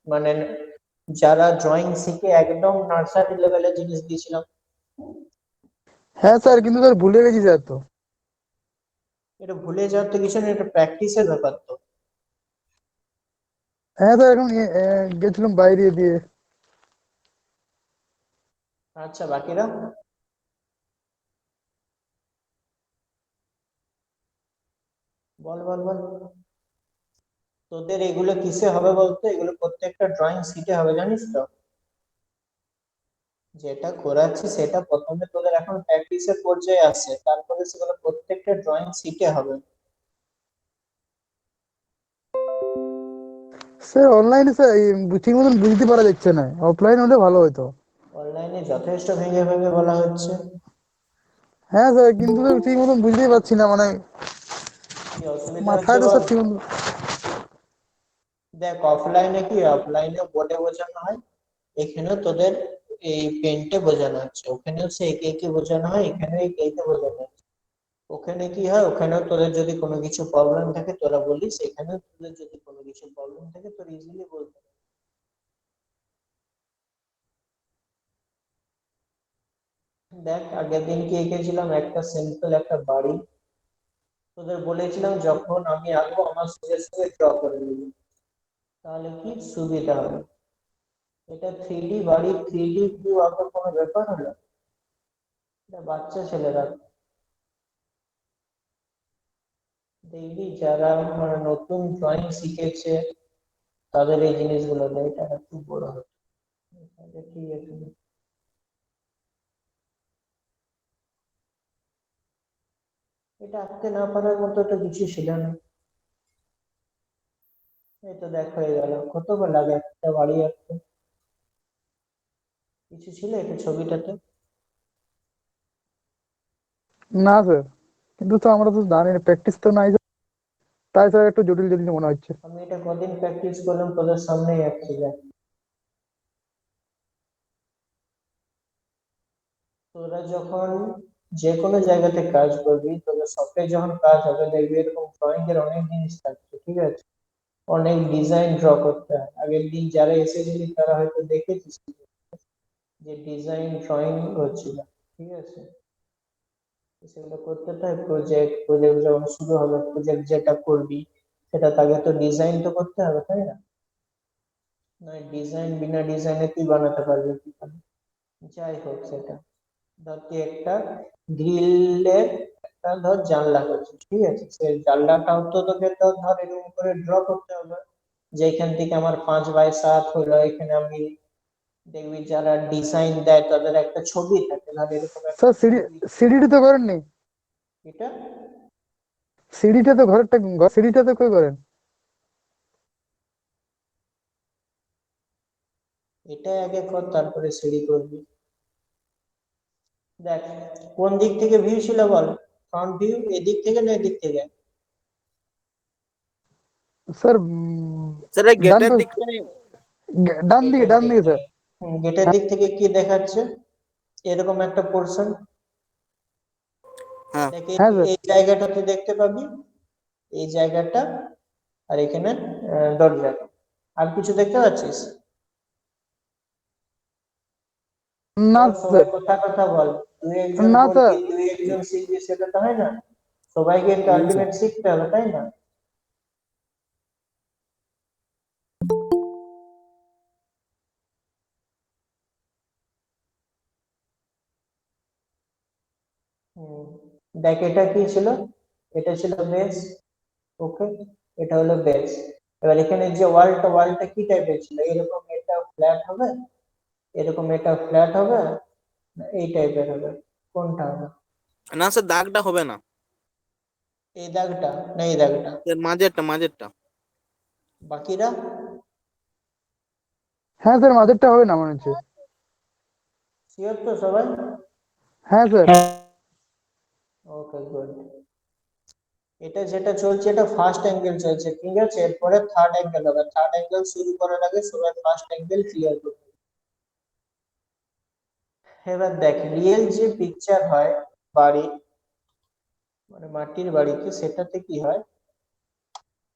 মানে যারা ড্রয়িং শিখে একদম নার্সারি লেভেলের জিনিস দিয়েছিলাম। হ্যাঁ স্যার, কিন্তু স্যার ভুলে গেছি স্যার তো। এটা ভুলে যাওয়ার তো কিছু নেই, এটা প্র্যাকটিসের ব্যাপার তো। হ্যাঁ স্যার, এখন গেছিলাম বাইরে দিয়ে। আচ্ছা, বাকিরা? বল বল বল। তোদের এগুলো কিসে হবে বলতো? এগুলো প্রত্যেকটা ড্রয়িং শিটে হবে, জানিস তো? যেটা করাচ্ছি সেটা প্রথমে তোদের এখন প্র্যাকটিসের পর্যায়ে আছে, তারপরে সেগুলো প্রত্যেকটা ড্রয়িং শিটে হবে। স্যার অনলাইনে স্যার ঠিক মতন বুঝতে পারা যাচ্ছে না, অফলাইন হলে ভালো হতো। অনলাইনে যথেষ্ট ভেঙে ভেঙে বলা হচ্ছে। হ্যাঁ স্যার, কিন্তু স্যার ঠিক মতন বুঝতেই পারছি না, মানে কি অসুবিধা হচ্ছে মাথায় তো বল? স্যার ঠিক মতন। দেখ, অফলাইনে কি, অফলাইনে বোর্ডে বোঝানো হয়, এখানেও তোদের এই পেন্টে বোঝানো হচ্ছে, ওখানেও সে একে একে বোঝানো হয়, এখানেও একে একে বোঝানো হচ্ছে। ওখানে কি হয়, ওখানেও তোদের যদি কোনো কিছু প্রবলেম থাকে তোরা বলিস, এখানেও তোদের যদি কোনো কিছু প্রবলেম থাকে তোর ইজিলি বলতে পারবি। দেখ, আগের দিন কি এঁকেছিলাম, একটা সিম্পল একটা বাড়ি। তোদের বলেছিলাম যখন আমি আঁকবো আমার সঙ্গে সঙ্গে ড্র করে নিবি, তাহলে কি সুবিধা হবে। এটা 3D বাড়ি, 3D ভিউ আঁকার কোনো ব্যাপার হলো? এটা বাচ্চা ছেলেরা দেখবি, যারা মানে নতুন ড্রয়িং শিখেছে তাদের এই জিনিসগুলো দেয়, এটা খুব বড় হতো। তাহলে ঠিক আছে। এটা আঁকতে না পারার মতো তো কিছু ছিল না। এই তো দেখ, হয়ে গেল। কতবার লাগে একটা বাড়ি আঁকতে? কিছু ছিল এটা ছবিটাতে? না স্যার, কিন্তু তো আমরা তো জানি না, প্র্যাকটিস তো নাই স্যার, তাই স্যার একটু জটিল জটিল মনে হচ্ছে। আমি এটা কদিন প্র্যাকটিস করলাম, তোদের সামনেই আঁকছি দেখ। তোরা যখন যে কোনো জায়গাতে কাজ করবি, তোদের শপে যখন কাজ হবে দেখবি এরকম ড্রয়িং এর অনেক জিনিস থাকছে, ঠিক আছে? অনেক ডিজাইন ড্র করতে হয়। আগের দিন যারা এসেছিলি তারা হয়তো দেখেছিস যে ডিজাইন ড্রয়িং হচ্ছিল, ঠিক আছে? তো সেগুলো করতে হয়, প্রজেক্ট প্রজেক্ট যখন শুরু হবে, প্রজেক্ট যেটা করবি সেটা তাকে তো ডিজাইন তো করতে হবে, তাই না? নয় ডিজাইন, বিনা ডিজাইনে তুই বানাতে পারবি কি করে? যাই হোক সেটা, ধর তুই একটা গ্রিলের একটা ধর জানলা করছিস, ঠিক আছে? সেই জানলাটাও তো তোকে তো ধর এরকম করে ড্র করতে হবে, যে এখান থেকে আমার 5x7 হলো, এখানে আমি দেখবি যারা ডিজাইন দেয় তাদের একটা ছবি থাকে, ধর এরকম একটা স্যার ছবি। সিঁড়িটা তো করেননি। এটা সিঁড়িটা তো সিঁড়িটা তো কই করেন? এটা আগে কর, তারপরে সিঁড়ি করবি। দেখ, কোন দিক থেকে ভিউ ছিল বল? ফ্রন্ট ভিউ এদিক থেকে না এদিক থেকে? স্যার স্যার এই ডান গেটের পাশ, দিকটাই। ডান দিকে গেটের ডান দিক দিকে স্যার। থেকে? গেটের দিক থেকে কি দেখাচ্ছে? এরকম একটা পোর্শন। হ্যাঁ। দেখ, হ্যাঁ স্যার। এই জায়গাটা তুই দেখতে পাবি, এই জায়গাটা, আর এখানে দরজাটা। আর কিছু দেখতে পাচ্ছিস? না বল, সবাই স্যার। কথা কথা বল। তুই একজন না স্যার। বলবি, তুই একজন শিখবি, সেটা তো হয় না। সবাইকে একটু হুম স্যার। আলটিমেট শিখতে হবে, তাই না? হুম। দেখ, এটা কি ছিল? এটা ছিল বেস। ওকে, এটা হলো বেস। এবার এখানে যে ওয়ালটা কি টাইপের ছিল? এরকম এটা ফ্ল্যাট হবে, এরকম এটা ফ্ল্যাট হবে, না এই টাইপের হবে? কোনটা হবে? না স্যার, দাগটা হবে না। এই দাগটা না এই দাগটা? স্যার মাঝেরটা মাঝেরটা। বাকিরা? হ্যাঁ স্যার, মাঝেরটা হবে না মনে হচ্ছে। শিওর তো সবাই? হ্যাঁ স্যার। ওকে, গুড। এটা যেটা চলছে এটা ফার্স্ট অ্যাঙ্গেল চলছে, ঠিক আছে? এরপরে থার্ড অ্যাঙ্গেল হবে। থার্ড অ্যাঙ্গেল শুরু করার আগে সবাই ফার্স্ট অ্যাঙ্গেল ক্লিয়ার করবে। এবার দেখ, রিয়েল যে পিকচার হয় বাড়ি, মানে মাটির বাড়িতে, সেটাতে কি হয়,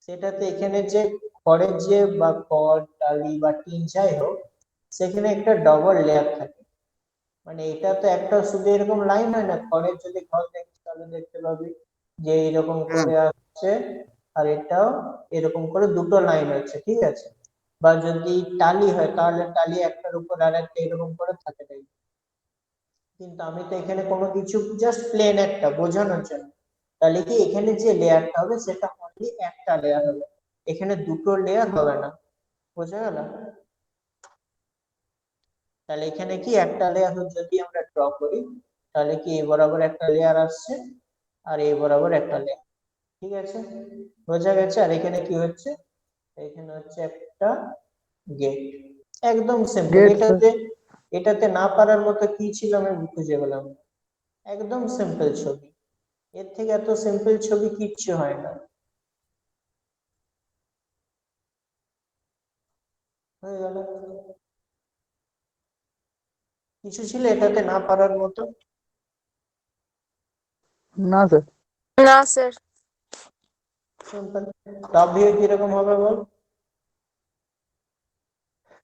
সেটাতে এখানে যে খড়ের যে বা খড় টালি বা টিন যাই হোক, সেখানে একটা ডবল লেয়ার থাকে। মানে এটা তো একটা শুধু এরকম লাইন হয় না, খড়ের যদি ঘর দেখিস তাহলে দেখতে পাবি যে এরকম হ্যাঁ করে আসছে, আর এটাও এরকম করে দুটো লাইন আছে, ঠিক আছে। বা যদি টালি হয় তাহলে টালি একটার উপর আর একটা এরকম করে থাকে দেখবি। কিন্তু আমি তো এখানে কোনো কিছু জাস্ট প্লেন একটা বোঝানোর জন্য, তাহলে কি এখানে যে লেয়ারটা হবে সেটা অনলি একটা লেয়ার হবে, এখানে দুটো লেয়ার হবে না। বোঝা গেল? তাহলে এখানে কি একটা লেয়ার যদি আমরা ড্র করি, তাহলে কি এই বরাবর একটা লেয়ার আসছে আর এই বরাবর একটা লেয়ার, ঠিক আছে। বোঝা গেছে? আর এখানে কি হচ্ছে, এখানে হচ্ছে একটা গেট। একদম সিম্পল। Gate sir. এটাতে না পারার মতো কি ছিল আমি খুঁজে পেলাম না। একদম সিম্পল ছবি, এর থেকে এত সিম্পল ছবি কিচ্ছু হয় না। হয়ে গেল। কিছু ছিল এটাতে না পারার মতো? না স্যার। না স্যার। সিম্পল। টপ ভিউ কিরকম হবে বল?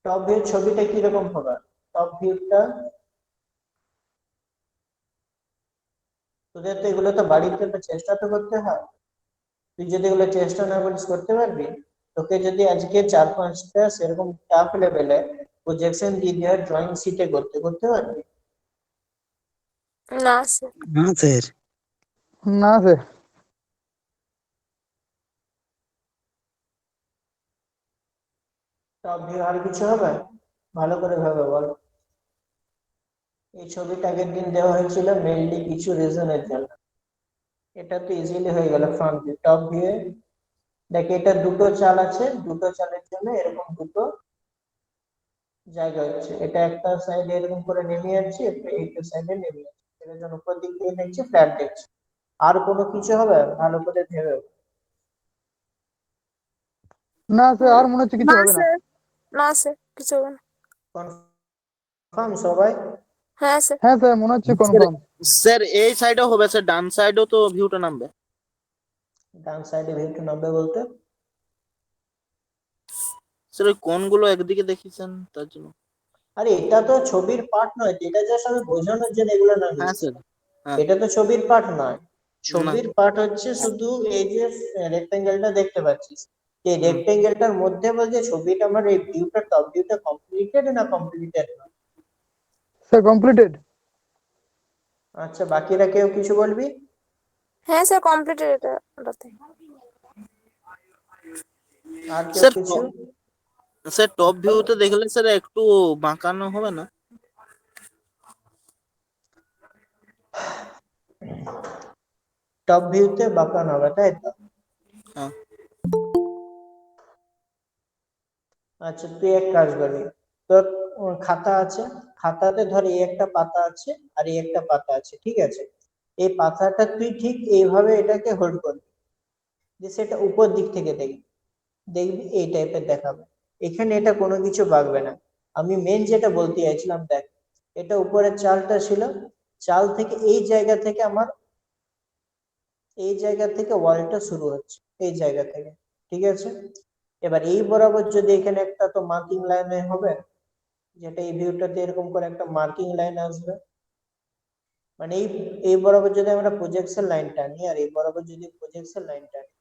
টপ ভিউ ছবিটা কিরকম হবে? টপ ভিউটা তোদের তো এগুলো তো বাড়িতে তো চেষ্টা তো করতে হয়। তুই যদি এগুলো চেষ্টা না করিস করতে পারবি? তোকে যদি আজকে 4-5টা সেরকম টাফ লেভেলে প্রজেকশন দিয়ে দেওয়ার ড্রয়িং শিটে করতে পারবি? না স্যার। না স্যার। না স্যার। টপ ভিউ আর কিছু হবে? ভালো করে ভাবে বল। এই ছবিটা আগের দিন দেওয়া হয়েছিল মেইনলি কিছু রিজনের জন্য। এটা তো ইজিলি হয়ে গেল ফ্রন্ট ভিউ। টপ ভিউ দেখ, এটা দুটো চাল আছে, দুটো চালের জন্য এরকম দুটো জায়গা হচ্ছে, এটা একটা সাইডে এরকম করে নেমে যাচ্ছে, একটা সাইডে নেমে যাচ্ছে, এটার জন্য উপর দিক দিয়ে দেখছি ফ্ল্যাট দেখছি। আর কোনো কিছু হবে? ভালো করে ভেবে না স্যার, আর মনে হচ্ছে কিছু না হবে না। স্যার। না স্যার, কিছু হবে না। কনফার্ম সবাই? হ্যাঁ স্যার। হ্যাঁ স্যার, মনে হচ্ছে স্যার কনফার্ম। স্যার এই সাইডেও হবে স্যার, ডান সাইডেও তো ভিউটা নামবে। ডান সাইডে ভিউটা নামবে বলতে? স্যার ওই কোনগুলো একদিকে দেখিয়েছেন তার জন্য। আরে এটা তো ছবির পার্ট নয়, এটা জাস্ট আমি বোঝানোর জন্য এগুলো হ্যাঁ নামিয়েছি। স্যার। হ্যাঁ এটা তো ছবির পার্ট নয়। না। ছবির পার্ট হচ্ছে শুধু এই যে রেক্টেঙ্গেলটা দেখতে পাচ্ছিস, এই হুম। রেক্টেঙ্গেলটার মধ্যে বলছে ছবিটা আমার এই ভিউটা টপ ভিউটা কমপ্লিটেড না কমপ্লিটেড না। Sir completed. আচ্ছা, বাকিরা কেউ কিছু বলবি? হ্যাঁ স্যার, কমপ্লিটেড ওটাতে। আর কেউ স্যার কিছু? স্যার টপ ভিউতে দেখলে স্যার একটু বাঁকানো হবে না? টপ ভিউতে বাঁকানো হবে তাই তো? হ্যাঁ আচ্ছা, তুই এক কাজ করবি, তোর খাতা আছে, খাতাতে ধর এই একটা পাতা আছে আর এই একটা পাতা আছে, ঠিক আছে। এই পাতাটা তুই ঠিক এইভাবে এটাকে হোল্ড করবি, যে সেটা উপর দিক থেকে দেখবি, দেখবি এই টাইপের দেখাবে। এখানে এটা কোনো কিছু বাগবে না। আমি মেন যেটা বলতে চাইছিলাম, দেখ এটা উপরের চালটা ছিল, চাল থেকে এই জায়গা থেকে আমার এই জায়গা থেকে ওয়ালটা শুরু হচ্ছে, এই জায়গা থেকে, ঠিক আছে। এবার এই বরাবর যদি এখানে একটা তো মার্কিং লাইন হবে, যেটা এই ভিউটাতে এরকম করে একটা মার্কিং লাইন আসবে। মানে এই বরাবর যদি আমরা প্রজেকশন লাইনটা আনি আর এই বরাবর যদি প্রজেকশন লাইনটা আনি,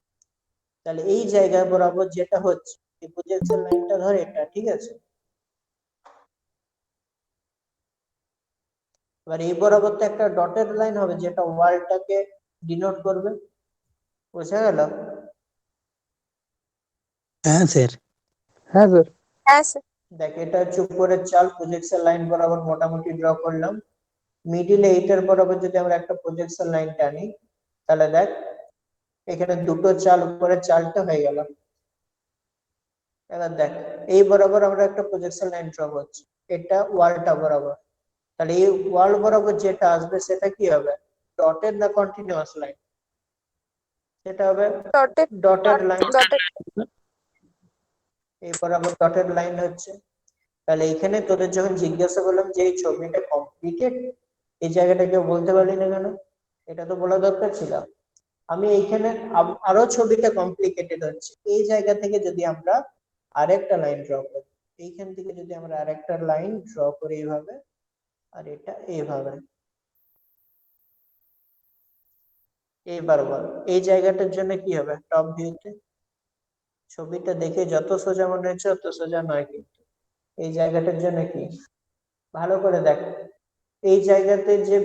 তাহলে এই জায়গা বরাবর যেটা হচ্ছে এই প্রজেকশন লাইনটা ধর এটা, ঠিক আছে। এবার এই বরাবর তো একটা ডটেড লাইন হবে যেটা ওয়ালটাকে ডিনোট করবে। বোঝা গেল? হ্যাঁ স্যার। হ্যাঁ স্যার। হ্যাঁ স্যার। দেখ, এটা হচ্ছে উপরের চাল, প্রজেকশন লাইন বরাবর মোটামুটি ড্র করলাম। মিডিলে এইটার বরাবর যদি আমরা একটা প্রজেকশন লাইন টানি, তাহলে দেখ এখানে দুটো চাল, উপরের চালটা হয়ে গেল। এবার দেখ এই বরাবর আমরা একটা প্রজেকশন লাইন ড্র করছি, এটা ওয়ালটা বরাবর। তাহলে এই ওয়াল বরাবর যেটা আসবে সেটা কি হবে? ডটেড না কন্টিনিউয়াস লাইন? সেটা হবে ডটেড। Dotted line. ডটেড। এই বরাবর ডটেড লাইন হচ্ছে। তাহলে এখানে তোদের যখন জিজ্ঞাসা করলাম যে এই ছবিটা কমপ্লিটেড, এই জায়গাটা কেউ বলতে পারলি না কেন? এটা তো বলা দরকার ছিল। আমি এইখানে আরো ছবিটা কমপ্লিকেটেড হচ্ছে। এই জায়গা থেকে যদি আমরা আরেকটা লাইন ড্র করি, এইখান থেকে যদি আমরা আরেকটা লাইন ড্র করি এইভাবে, আর এটা এইভাবে, এইবার বল এই জায়গাটার জন্য কি হবে টপ ভিউতে? ছবিটা দেখে যত সোজা মনে হচ্ছে তত সোজা নয়, কিন্তু এই জায়গাটার জন্য কি, ভালো করে দেখ এই জায়গাতে যে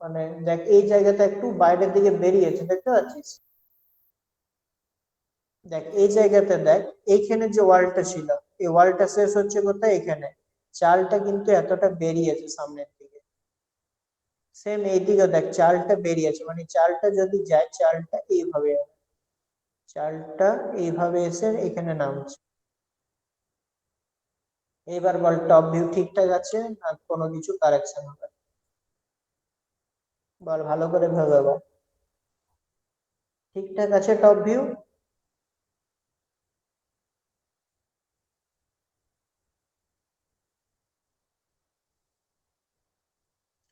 মানে দেখ এই জায়গাটা একটু বাইরের দিকে বেরিয়েছে, দেখতে পাচ্ছিস? দেখ এই জায়গাতে দেখ, এইখানে যে ওয়ালটা ছিল, এই ওয়ালটা শেষ হচ্ছে কোথায়? এখানে। চালটা কিন্তু এতটা বেরিয়েছে সামনের দিকে। সেম এইদিকে দেখ চালটা বেরিয়েছে, মানে চালটা যদি যায় চালটা এইভাবে, চালটা এইভাবে এসে এখানে নামছে। এবার বল টপ ভিউ ঠিকঠাক আছে না কোনো কিছু কারেকশন হবে? বল ভালো করে ভেবে বল, ঠিকঠাক আছে টপ ভিউ?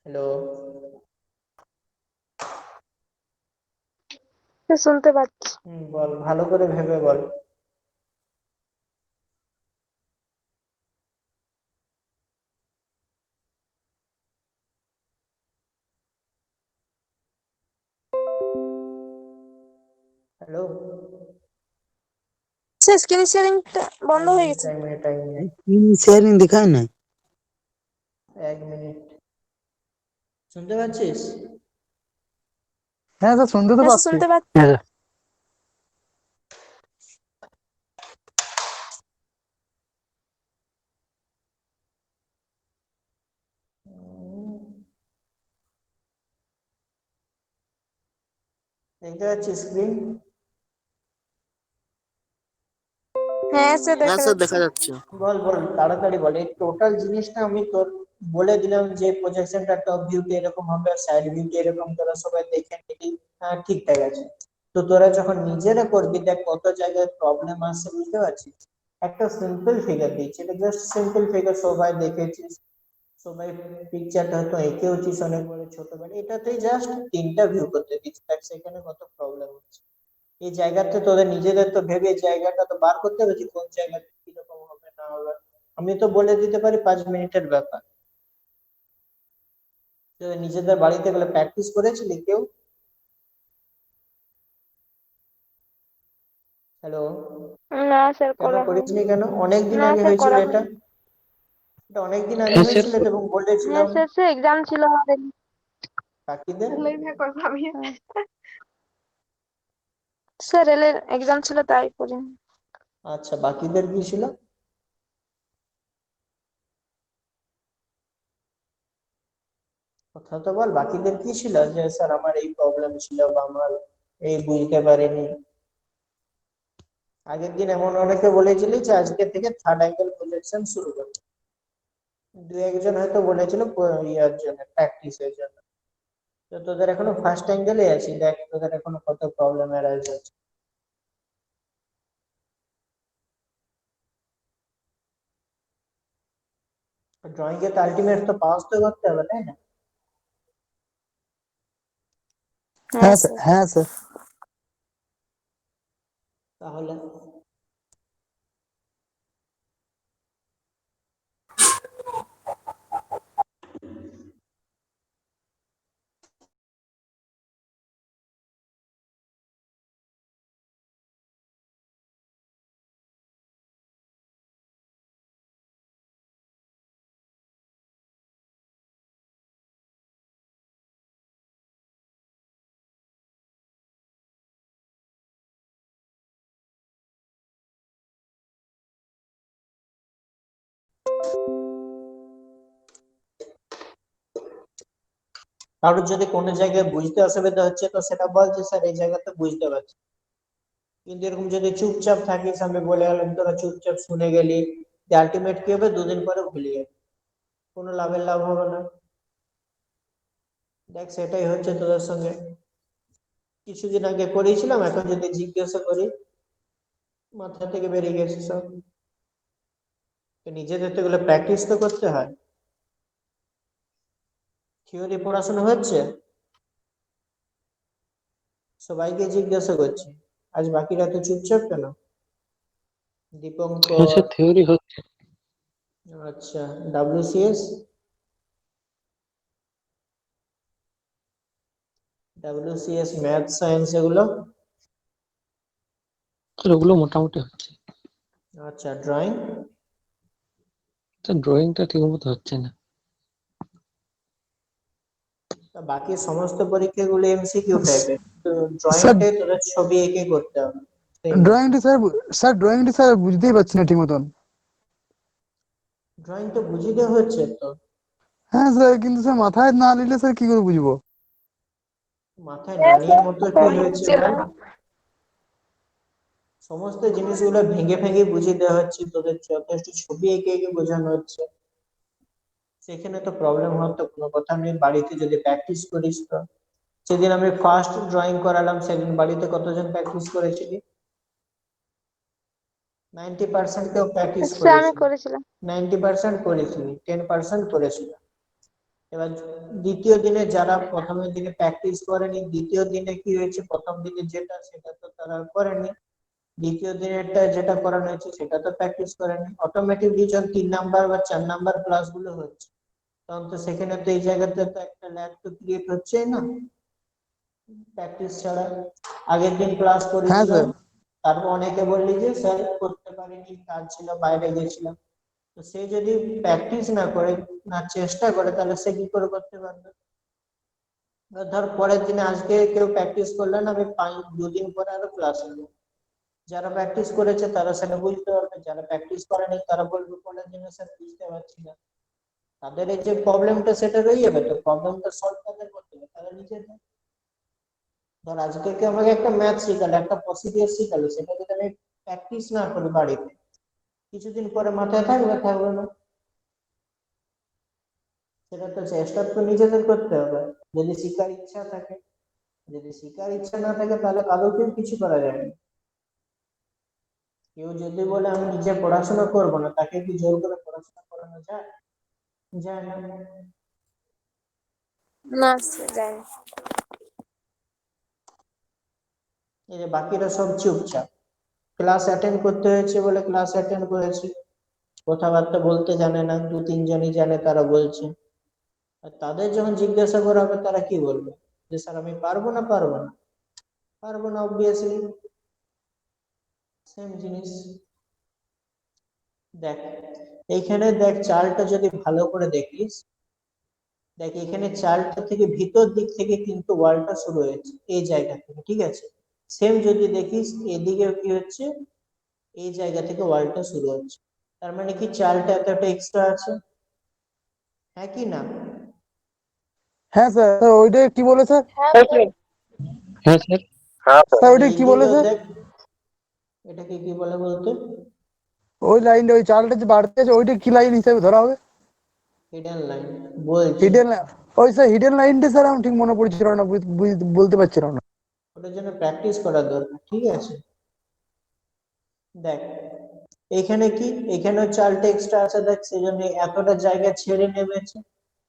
হ্যালো, স্যার শুনতে পাচ্ছি। বল ভালো করে ভেবে বল। হ্যালো, স্যার স্ক্রিন শেয়ারিংটা বন্ধ হয়ে গেছে। এক মিনিট, এক মিনিট, শেয়ারিং দেখায় না। এক মিনিট, শুনতে পাচ্ছিস? হ্যাঁ স্যার, শুনতে তো হ্যাঁ স্যার পাচ্ছি। শুনতে পাচ্ছি। হ্যাঁ দেখতে পাচ্ছিস স্ক্রিন? হ্যাঁ স্যার হ্যাঁ দেখা স্যার যাচ্ছে। দেখা যাচ্ছে। বল বল তাড়াতাড়ি বল, এই টোটাল জিনিসটা আমি তোর বলে দিলাম যে প্রজেকশনটা টপ ভিউতে এরকম হবে, সাইড ভিউতে এরকম, তোরা সবাই দেখে নিলি, হ্যাঁ ঠিকঠাক আছে। তো তোরা যখন নিজেরা করবি দেখ কত জায়গায় প্রবলেম আসছে, বুঝতে পারছিস? একটা সিম্পল ফিগার দিচ্ছি, এটা জাস্ট সিম্পল ফিগার, সবাই দেখেছিস, সবাই পিকচারটা হয়তো এঁকেওছিস অনেক বড় ছোট বড়, এটাতেই জাস্ট তিনটা ভিউ করতে দিচ্ছি, দেখ সেখানে কত প্রবলেম হচ্ছে। এই জায়গাতে তোদের নিজেদের তো ভেবে জায়গাটা তো বার করতে হবে যে কোন জায়গাতে কিরকম হবে না হবে। আমি তো বলে দিতে পারি 5 মিনিটের ব্যাপার। তোদের নিজেদের বাড়িতে গেলে প্র্যাকটিস করেছিলি কেউ? হ্যালো, না স্যার কেন করা হয়নি। করিসনি কেন? অনেকদিন না আগে স্যার হয়েছিল করা এটা, হয়নি। এটা অনেকদিন আগে হয়েছিল তো, এবং বলেছিলাম হ্যাঁ স্যার, স্যার এক্সাম ছিল আমাদের। বাকিদের। স্যার রেলের এক্সাম ছিল তাই করিনি। আচ্ছা, বাকিদের কি ছিল? কথা তো বল, বাকিদের কি ছিল? যে স্যার আমার এই প্রবলেম ছিল বা আমার এই বুঝতে পারিনি। আগের দিন এমন অনেকে বলেছিলি যে আজকে থেকে থার্ড অ্যাঙ্গেল প্রজেকশন শুরু করতে, দু একজন হয়তো বলেছিল ইয়ার জন্য, প্র্যাকটিসের জন্য। তো তোদের এখনো ফার্স্ট অ্যাঙ্গেলে আছি, দেখ তোদের এখনো কত প্রবলেম অ্যারাইজ হচ্ছে। ড্রয়িং এ তো আলটিমেট তো পাস তো করতে হবে, তাই না? হ্যাঁ হ্যাঁ স্যার, স্যার। হ্যাঁ স্যার। তাহলে কারোর যদি কোনো জায়গায় বুঝতে অসুবিধা হচ্ছে তো সেটা বল যে স্যার এই জায়গাতে বুঝতে পারছি। কিন্তু এরকম যদি চুপচাপ থাকিস, আমি বলে গেলাম তোরা চুপচাপ শুনে গেলি, আলটিমেট কি হবে, দুদিন পরে ভুলে যাবে, কোনো লাভের লাভ হবে না। দেখ সেটাই হচ্ছে তোদের সঙ্গে, কিছুদিন আগে করিয়েছিলাম, এখন যদি জিজ্ঞাসা করি মাথা থেকে বেরিয়ে গেছে সব। তো নিজেদের তো এগুলো প্র্যাকটিস তো করতে হয়। থিওরি পড়াশোনা হচ্ছে? সবাইকে জিজ্ঞাসা করছি, আজ বাকিরা তো চুপচাপ কেন? হ্যাঁ দীপঙ্কর, স্যার থিওরি হচ্ছে। আচ্ছা, ডাব্লিউসিএস, ম্যাথ সায়েন্স এগুলো, স্যার ওগুলো মোটামুটি হচ্ছে। আচ্ছা, ড্রয়িং, স্যার ড্রয়িংটা ঠিক মতো হচ্ছে না। বাকি সমস্ত পরীক্ষাগুলো এমসিকিউ টাইপের, তো স্যার ড্রয়িংটাই তোদের ছবি এঁকে করতে হবে, তাই না? ড্রয়িংটি স্যার বুঝতেই পারছি না ঠিক মতন। ড্রয়িং তো বুঝিতে হচ্ছে তো, হ্যাঁ স্যার, কিন্তু স্যার মাথায় না নিলে স্যার কি করে বুঝবো? মাথায় না নিয়ে মতো কি হয়েছে হচ্ছিল বল? সমস্ত জিনিসগুলো ভেঙে ভেঙে বুঝিয়ে দেওয়া হচ্ছে, তোদের যথেষ্ট ছবি এঁকে এঁকে বোঝানো হচ্ছে, সেখানে তো প্রবলেম হওয়ার তো কোনো কথা নেই। বাড়িতে যদি প্র্যাকটিস করিস তো, সেদিন আমি ফার্স্ট ড্রয়িং করালাম, সেদিন বাড়িতে কতজন প্র্যাকটিস করেছিলি? 90% কেউ প্র্যাকটিস স্যার আমি করেছিল, করেছিলাম 90% করেছিলি, 10% করেছিল। এবার দ্বিতীয় দিনে যারা প্রথমের দিনে প্র্যাকটিস করেনি, দ্বিতীয় দিনে কি হয়েছে, প্রথম দিনে যেটা সেটা তো তারা করেনি, দ্বিতীয় দিনেরটা যেটা করানো হয়েছে সেটা তো প্র্যাকটিস করেনি। অটোমেটিকলি যখন 3 নাম্বার বা 4 নাম্বার ক্লাস গুলো হচ্ছে, তখন তো সেখানে তো এই জায়গাতে তো একটা ল্যাগ তো ক্রিয়েট হচ্ছেই না, প্র্যাকটিস ছাড়া। আগের দিন ক্লাস হ্যাঁ করেছিলাম, স্যার। তারপর অনেকে বললি যে স্যার করতে পারিনি, কাজ ছিল, বাইরে গেছিলাম। তো সে যদি প্র্যাকটিস না করে, না চেষ্টা করে, তাহলে সে কি করে করতে পারবে? এবার ধর পরের দিনে আজকে কেউ প্র্যাকটিস করলেন, আমি 2 দিন পরে আরো ক্লাস নেবো, যারা প্র্যাকটিস করেছে তারা সেটা বুঝতে পারবে, যারা প্র্যাকটিস করেনি তারা বলবে পরের দিনে স্যার বুঝতে পারছি না। তাদের এই যে প্রবলেমটা সেটা রয়ে যাবে, তো প্রবলেমটা সলভ তাদের করতে হবে, তারা নিজেদের। ধর আজকে কেউ আমাকে একটা ম্যাথ শিখালো, একটা প্রসিডিওর শিখালো, সেটা যদি আমি প্র্যাকটিস না করি বাড়িতে, কিছুদিন পরে মাথায় থাকবে থাকবে না? সেটা তো চেষ্টা তো নিজেদের করতে হবে, যদি শিখার ইচ্ছা থাকে। যদি শিখার ইচ্ছা না থাকে তাহলে কারো কেউ কিছু করা যায় না। কেউ যদি বলে আমি নিজে পড়াশোনা করব না, তাকে কি জোর করে পড়াশোনা করানো যায়? যায় না। না স্যার জানি এই যে বাকিরা সব চুপচাপ, ক্লাস অ্যাটেন্ড করতে হয়েছে বলে ক্লাস অ্যাটেন্ড করেছে, কথাবার্তা বলতে জানে না, 2-3 জনই জানে, তারা বলছে। আর তাদের যখন জিজ্ঞাসা করা হবে তারা কি বলবে, যে স্যার আমি পারবো না, পারবো না, পারবো না, অবভিয়াসলি সেম জিনিস। দেখ, এইখানে দেখ চালটা যদি ভালো করে দেখিস, দেখ এখানে চালটা থেকে ভিতর দিক থেকে কিন্তু ওয়ালটা শুরু হয়েছে, এই জায়গা থেকে, ঠিক আছে? সেম যদি দেখিস এদিকে কি হচ্ছে, এই জায়গা থেকে ওয়ালটা শুরু হচ্ছে, তার মানে কি চালটা এতটা এক্সট্রা আছে, হ্যাঁ কি না? হ্যাঁ স্যার, স্যার ওইটা কি বলে স্যার? হ্যাঁ হ্যাঁ স্যার। স্যার ওইটা কি বলে এইদিকেও স্যার? দেখ, এটাকে কি বলে বলতো? ওই লাইনটা, ওই চালটা যে বাড়তে আছে ওইটা কি লাইন হিসেবে ধরা হবে? হিডেন লাইন বলছি। হিডেন, ওই স্যার হিডেন লাইনটা স্যার আমার ঠিক মনে পড়ছিল না, বলতে পারছিলাম না। ওটার জন্য প্র্যাকটিস করা দরকার, ঠিক আছে? দেখ এখানে কি, এখানেও চালটা এক্সট্রা আছে, দেখ সেজন্য এতটা জায়গা ছেড়ে নেমেছে,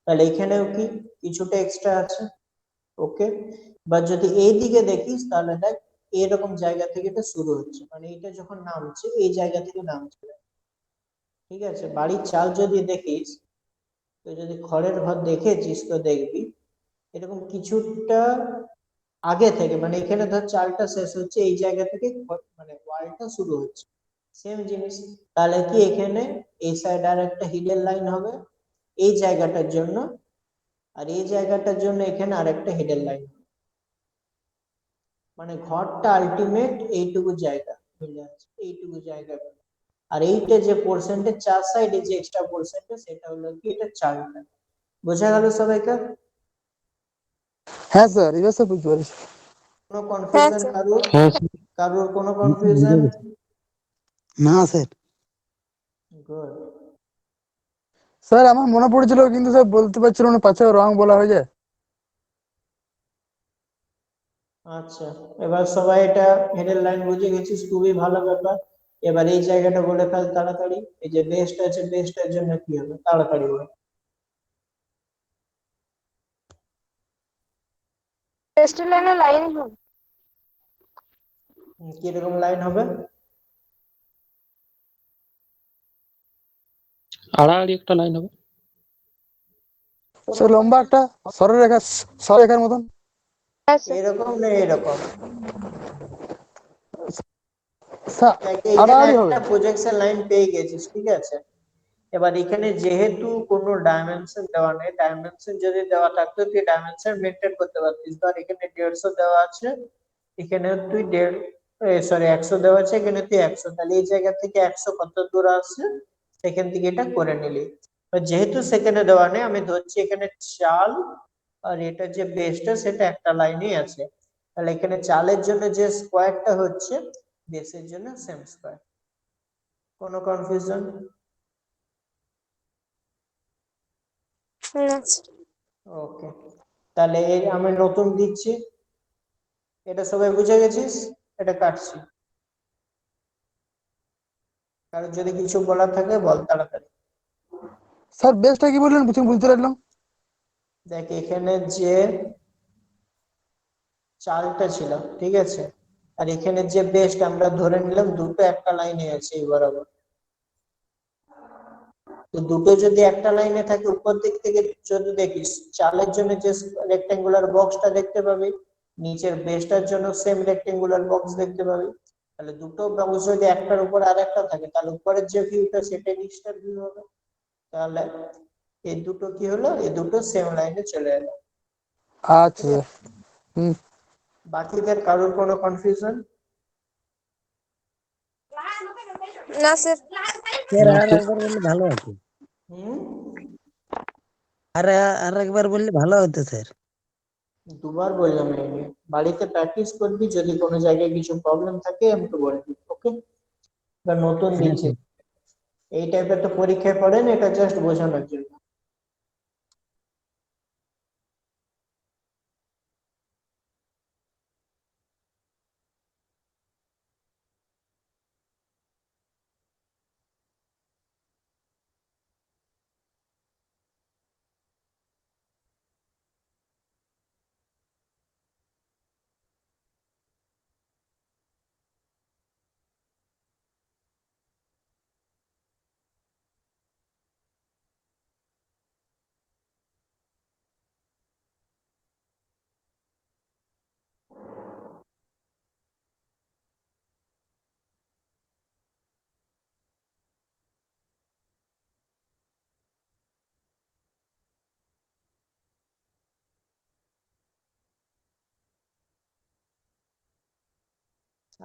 তাহলে এখানেও কি কিছুটা এক্সট্রা আছে, ওকে? বা যদি এই দিকে দেখিস তাহলে দেখ এরকম জায়গা থেকে এটা শুরু হচ্ছে, মানে এটা যখন নামছে এই জায়গা থেকে নামছে, ঠিক আছে? বাড়ির চাল যদি দেখিস, তো যদি খড়ের ঘর দেখেছিস তো দেখবি এরকম কিছুটা আগে থেকে, মানে এখানে ধর চালটা শেষ হচ্ছে, এই জায়গা থেকে মানে ওয়ালটা শুরু হচ্ছে, সেম জিনিস। তাহলে কি এখানে এই সাইড আর একটা হিডেন লাইন হবে এই জায়গাটার জন্য, আর এই জায়গাটার জন্য এখানে আরেকটা হিডেন লাইন, মানে ঘরটা আলটিমেট এইটুকু জায়গা মিলে আছে, এইটুকু জায়গা। আর এইটা যে পোর্শনটা চার সাইডে যে এক্সট্রা পোর্শনটা, সেটা হলো কি এটা চালটা। বোঝা গেল সবাইকে? হ্যাঁ স্যার, এবার স্যার বুঝতে পারছি। কোনো হ্যাঁ কনফিউশন স্যার কারোর? হ্যাঁ স্যার। কারোর কোনো কনফিউশন? না স্যার। গুড। স্যার আমার মনে পড়েছিল, কিন্তু স্যার বলতে পারছিলাম না, পাছে রং বলা হয়ে যায়। আচ্ছা, এবার সবাই এটা হেডের লাইন বুঝে গেছিস, খুবই ভালো ব্যাপার। এবার এই জায়গাটা বলে ফেল তাড়াতাড়ি, এই যে বেস্ট আছে, বেস্টের জন্য কি হবে তাড়াতাড়ি বল। টেস্ট লাইনে লাইন হবে কিরকম লাইন হবে? আড়াআড়ি একটা লাইন হবে। স্যার লম্বা একটা সরলরেখার মতন। হ্যাঁ স্যার। এরকম না এরকম? স্যার দেখ এইখানে আড়াআড়ি হবে। একটা প্রজেকশন লাইন পেয়ে গেছিস, ঠিক আছে। এবার এখানে যেহেতু কোনো ডাইমেনশন দেওয়া নেই, ডাইমেনশন যদি দেওয়া থাকতো তুই ডাইমেনশন মেনটেন করতে পারতিস। ধর এখানে 150 দেওয়া আছে, এখানে তুই 100 দেওয়া আছে, এখানে তুই 100, তাহলে এই জায়গা থেকে 100 কত দূর আসছে সেখান থেকে এটা করে নিলি। এবার যেহেতু সেখানে দেওয়া নেই, আমি ধরছি এখানে চাল আর এটা যে বেসটা সেটা একটা লাইনেই আছে, তাহলে এখানে চালের জন্য যে স্কোয়ারটা হচ্ছে বেসের জন্য সেম স্কোয়ার। কোনো কনফিউশন? না স্যার। ওকে, তাহলে এই আমি নতুন দিচ্ছি, এটা সবাই বুঝে গেছিস? এটা কাটছি, কারণ যদি কিছু বলার থাকে বল তাড়াতাড়ি। স্যার বেসটা কি বললেন, বুঝতে পারলাম। দেখ এখানে যে চালটা ছিল, ঠিক আছে, আর এখানে যে বেসটা আমরা ধরে নিলাম দুটো একটা লাইনে আছে এই বরাবর। তো দুটো যদি একটা লাইনে থাকে, উপর দিক থেকে যদি দেখিস চালের জন্য যে রেক্টেঙ্গুলার বক্সটা দেখতে পাবি, নিচের বেসটার জন্য সেম রেক্টেঙ্গুলার বক্স দেখতে পাবি। তাহলে দুটো বক্স যদি একটার উপর আর একটা থাকে, তাহলে উপরের যে ভিউটা সেটা নিচটার ভিউ হবে। তাহলে এই দুটো কি হলো, এই দুটো সেম লাইনে চলে এলো। আচ্ছা ঠিক স্যার। আছে, হুম। বাকিদের কারোর কোনো কনফিউশন? না স্যার। স্যার না আর তো। একবার বললে ভালো হতো। হুম, আর আর একবার বললে ভালো হতো স্যার। দুবার বললাম এই নিয়ে, বাড়িতে প্র্যাকটিস করবি, যদি কোনো জায়গায় কিছু প্রবলেম থাকে আমাকে বলবি, ওকে? বা নতুন হ্যাঁ দিচ্ছি, স্যার। এই টাইপের তো পরীক্ষায় পড়েন, এটা জাস্ট বোঝানোর জন্য।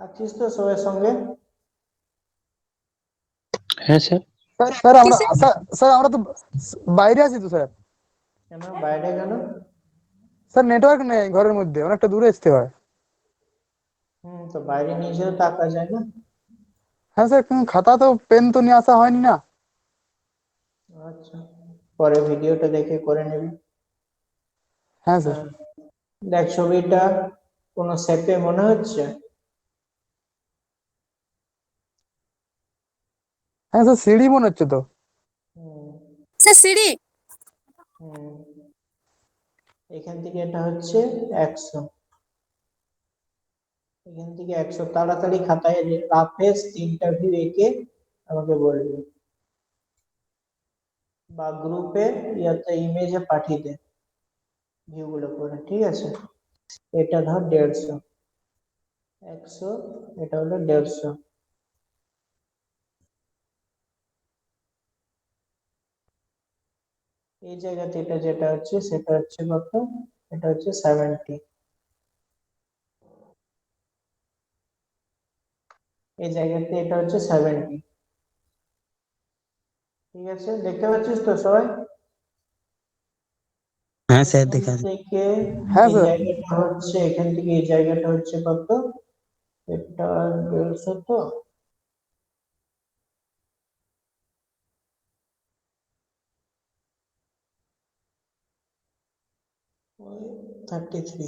আছিস তো সবার সঙ্গে? হ্যাঁ স্যার। স্যার আমরা তো বাইরে আছি তো স্যার। কেন বাইরে কেন? স্যার নেটওয়ার্ক নেই ঘরের মধ্যে, অনেকটা দূরে আসতে হয়। তো বাইরে নিয়ে যেও, টাকা যায় না? হ্যাঁ স্যার, কিন্তু খাতা তো পেন তো নিয়ে আসা হয়নি না। আচ্ছা, পরে ভিডিওটা দেখে করে নিবি। হ্যাঁ স্যার। হ্যাঁ, দেখ ছবিটা কোন শেপে মনে হচ্ছে? হ্যাঁ স্যার, সিঁড়ি মনে হচ্ছে তো। হুম, স্যার সিঁড়ি। হুম, এখান থেকে এটা হচ্ছে 100, এখান থেকে 100। তাড়াতাড়ি খাতায় রাফে তিনটা ভিউ এঁকে আমাকে বলবি, বা গ্রুপে ইয়াতে ইমেজে পাঠিয়ে দে ভিউ গুলো করে, ঠিক আছে? এটা ধর 150, 100, এটা হলো 150। এই জায়গাতে এটা যেটা হচ্ছে সেটা হচ্ছে কত, এটা হচ্ছে 70। এই জায়গাতে এটা হচ্ছে 70, ঠিক আছে? দেখতে পাচ্ছিস তো সবাই? হ্যাঁ স্যার এখান দেখা যায়। থেকে হ্যাঁ এই স্যার। জায়গাটা হচ্ছে, এখান থেকে এই জায়গাটা হচ্ছে কত, এটা 150, তো ওই 33,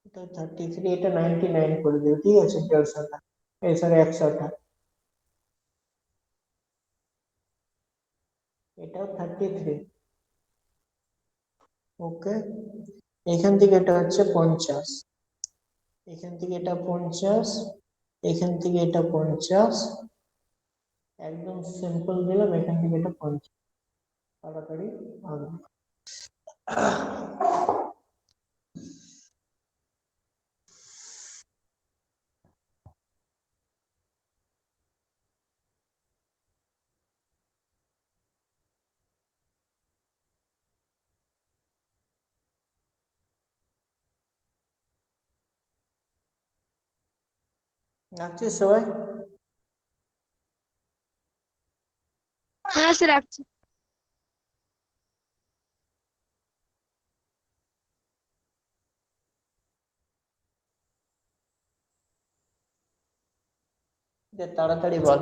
এটা 33, এটা 99 করে দেবে, ঠিক আছে? 150টা, এই সরি 100টা, এটাও 33। ওকে, এখান থেকে এটা হচ্ছে 50, এখান থেকে এটা 50, এখান থেকে এটা 50, একদম সিম্পল দিলাম, এখান থেকে এটা 50, তাড়াতাড়ি আনবে। রাখছিস সবাই? হ্যাঁ স্যার রাখছি। তাড়াতাড়ি বল।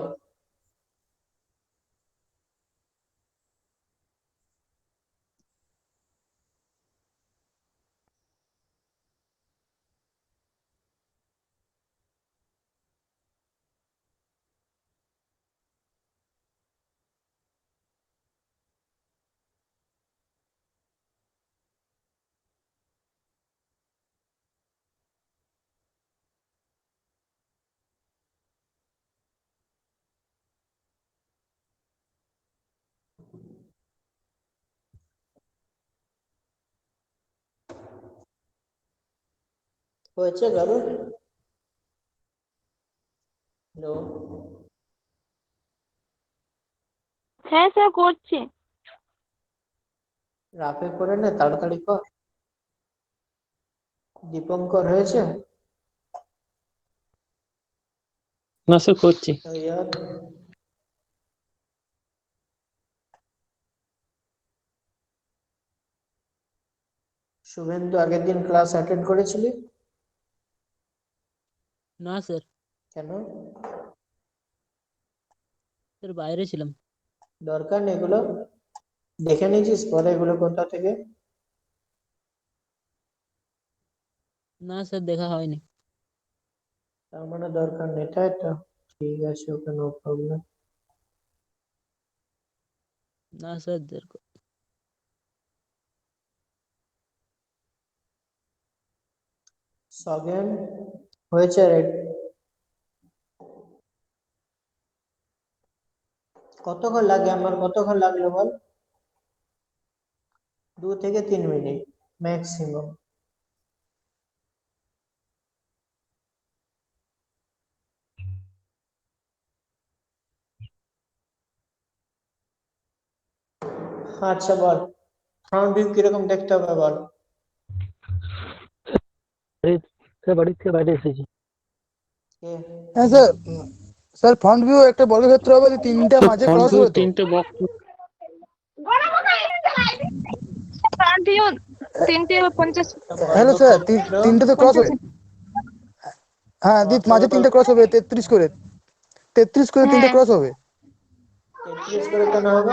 হয়েছে গারুর? হ্যালো, হ্যাঁ স্যার করছি। রাফে করে নে, তাড়াতাড়ি কর। দীপঙ্কর হয়েছে? না স্যার করছি। সৈয়দ, শুভেন্দু আগের দিন ক্লাস অ্যাটেন্ড করেছিলি? না স্যার, কেন? স্যার বাইরে ছিলাম। দরকার নেই এগুলো, দেখে নিয়েছিস পরে এগুলো কোথা থেকে? না স্যার, দেখা হয়নি। তার মানে দরকার নেই, তাই তো? ঠিক আছে, ওকে, নো প্রবলেম। না স্যার, সগেন হয়েছে? রেড কতক্ষণ লাগে? আমার কতক্ষণ লাগলো বল? 2 থেকে 3 মিনিট ম্যাক্সিমাম। আচ্ছা বল, ফ্রন্ট ভিউ কিরকম দেখতে হবে বল? স্যার বাড়ি থেকে বাইরে এসেছি। কে? হ্যাঁ স্যার, স্যার ফ্রন্ট ভিউ একটা বর্গক্ষেত্র হবে, যে তিনটা স্যার মাঝে ফ্রন্ট ক্রস ভিউ হবে তো? 3টে box. Front view 350। Hello sir, বর্গক্ষেত্র তিনটে তো ক্রস 50। হবে। হ্যাঁ, কত মাঝে কত? তিনটে ক্রস হবে, 33 করে। 33 করে তিনটে হ্যাঁ ক্রস হবে। 33 করে কেন হবে?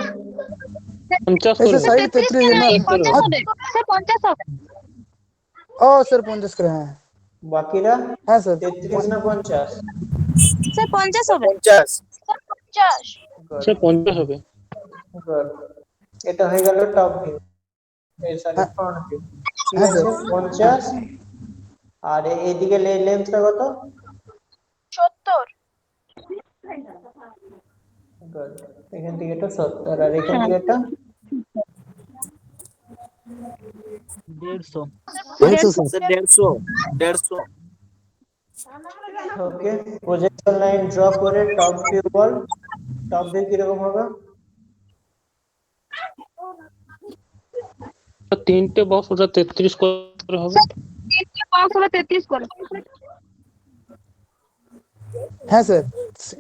50 এই করে স্যার হবে। সাইড 33 33 কেন, না। 50 হবে স্যার, 50 হবে। ও স্যার 50 করে, হ্যাঁ। বাকিরা হ্যাঁ স্যার, 33 না 50? স্যার 50 হবে। 50। স্যার 50। গুড স্যার 50 হবে। গুড, এটা হয়ে গেল টপ ভিউ, এই সরি হ্যাঁ ফ্রন্ট ভিউ। ঠিক হ্যাঁ আছে, স্যার, 50। আর এইদিকে লেন্থটা কত? 70। গুড, এখান থেকে এটা 70, আর এখান হ্যাঁ থেকে এটা 150। 150 স্যার। স্যার 150, 150। ওকে। প্রজেকশন লাইন ড্র করে টপ ভিউ বল, টপ ভিউ কিরকম হবে? স্যার 3টে বক্স, ওটা 33 করে হবে। বক্স হবে 33 করে। হ্যাঁ স্যার,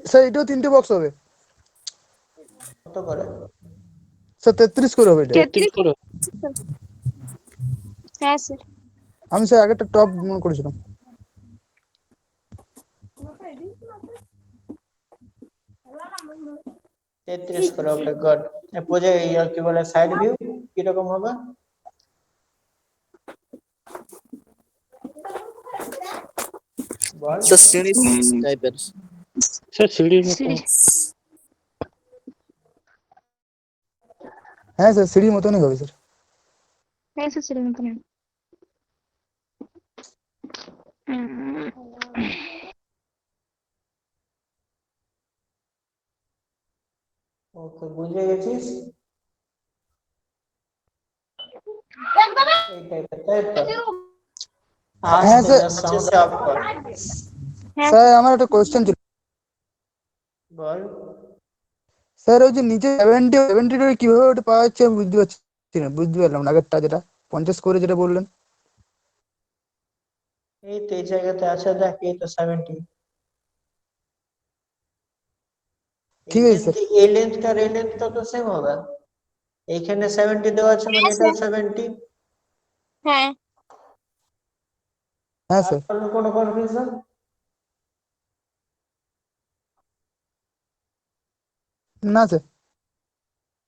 স্যার এটাও তিনটে বক্স হবে। কত করে? স্যার 33 করে হবে এটা। 33 করে হবে। হ্যাঁ স্যার। আমি স্যার আগেরটা টপ মনে করেছিলাম। 33 করে, ওকে গুড। কি বলে সাইড ভিউ কিরকম হবে? বল। স্যার সিরিজ টাইপের। স্যার সিঁড়ির মতো। সিঁড়ি। হ্যাঁ স্যার, সিঁড়ির মতনই হবে স্যার। হ্যাঁ স্যার, সিঁড়ির মতন হবে। উম, ওকে, বুঝে গেছিস? এই টাইপের, তাই তো? হ্যাঁ আস্তে স্যার। যা, আচ্ছা সাউন্ড স্যার, অফ কর। হ্যাঁ স্যার আমার একটা কোয়েশ্চেন ছিল। বল। স্যার ওই যে নিচে 70 কিভাবে ওটা পাওয়া যাচ্ছে আমি বুঝতে পারছি না, বুঝতে পারলাম না আগেরটা যেটা 50 করে যেটা বললেন। এই তো এই জায়গাতে আছে, দেখ, এই তো 70। এই ঠিক আছে লেন্থ, স্যার। এই লেন্থটা আর এই লেন্থটা তো সেম হবে। এইখানে 70 দেওয়া আছে মানে এটাও 70। হ্যাঁ হ্যাঁ আর স্যার। কোনো কনফিউশন? না স্যার।